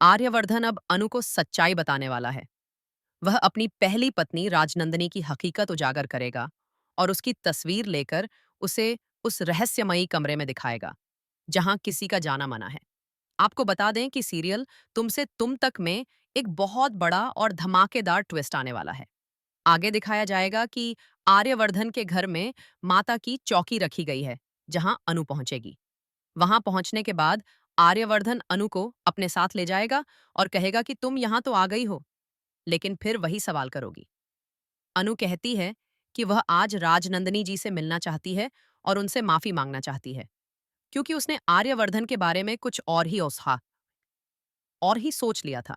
आर्यवर्धन अब अनु को सच्चाई बताने वाला है। वह अपनी पहली पत्नी राजनंदिनी की हकीकत उजागर करेगा और उसकी तस्वीर लेकर उसे उस रहस्यमयी कमरे में दिखाएगा, जहां किसी का जाना मना है। आपको बता दें कि सीरियल तुमसे तुम तक में एक बहुत बड़ा और धमाकेदार ट्विस्ट आने वाला है। आगे दिखाया जाएगा कि आर्यवर्धन के घर में माता की चौकी रखी गई है, जहां अनु पहुंचेगी। वहां पहुंचने के बाद आर्यवर्धन अनु को अपने साथ ले जाएगा और कहेगा कि तुम यहां तो आ गई हो, लेकिन फिर वही सवाल करोगी। अनु कहती है कि वह आज राजनंदिनी जी से मिलना चाहती है और उनसे माफी मांगना चाहती है, क्योंकि उसने आर्यवर्धन के बारे में कुछ और ही सोच लिया था।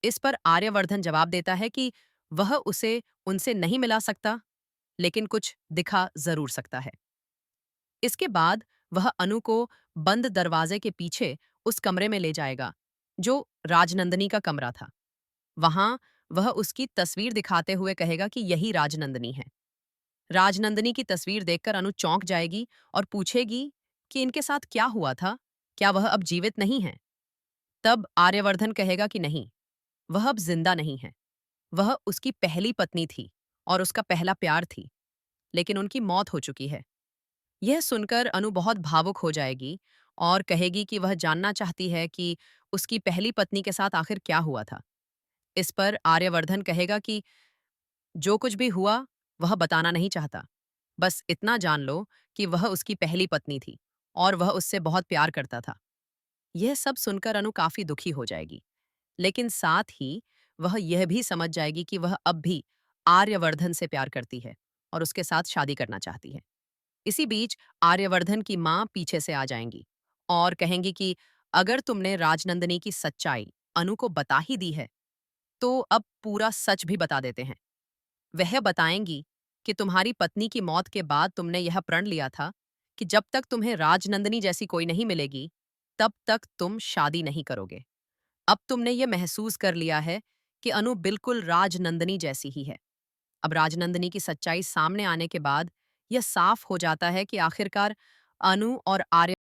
इस पर आर्यवर्धन जवाब देता है कि वह उसे उनसे नहीं मिला सकता, लेकिन कुछ दिखा जरूर सकता है। इसके बाद वह अनु को बंद दरवाजे के पीछे उस कमरे में ले जाएगा, जो राजनंदिनी का कमरा था। वहां वह उसकी तस्वीर दिखाते हुए कहेगा कि यही राजनंदिनी है। राजनंदिनी की तस्वीर देखकर अनु चौंक जाएगी और पूछेगी कि इनके साथ क्या हुआ था, क्या वह अब जीवित नहीं है। तब आर्यवर्धन कहेगा कि नहीं, वह अब जिंदा नहीं है। वह उसकी पहली पत्नी थी और उसका पहला प्यार थी, लेकिन उनकी मौत हो चुकी है। यह सुनकर अनु बहुत भावुक हो जाएगी और कहेगी कि वह जानना चाहती है कि उसकी पहली पत्नी के साथ आखिर क्या हुआ था। इस पर आर्यवर्धन कहेगा कि जो कुछ भी हुआ वह बताना नहीं चाहता। बस इतना जान लो कि वह उसकी पहली पत्नी थी और वह उससे बहुत प्यार करता था। यह सब सुनकर अनु काफी दुखी हो जाएगी, लेकिन साथ ही वह यह भी समझ जाएगी कि वह अब भी आर्यवर्धन से प्यार करती है और उसके साथ शादी करना चाहती है। इसी बीच आर्यवर्धन की माँ पीछे से आ जाएंगी और कहेंगी कि अगर तुमने राजनंदिनी की सच्चाई अनु को बता ही दी है, तो अब पूरा सच भी बता देते हैं। वह बताएंगी कि तुम्हारी पत्नी की मौत के बाद तुमने यह प्रण लिया था कि जब तक तुम्हें राजनंदिनी जैसी कोई नहीं मिलेगी, तब तक तुम शादी नहीं करोगे। अब तुमने यह महसूस कर लिया है कि अनु बिल्कुल राजनंदिनी जैसी ही है। अब राजनंदिनी की सच्चाई सामने आने के बाद यह साफ हो जाता है कि आखिरकार अनु और आर्य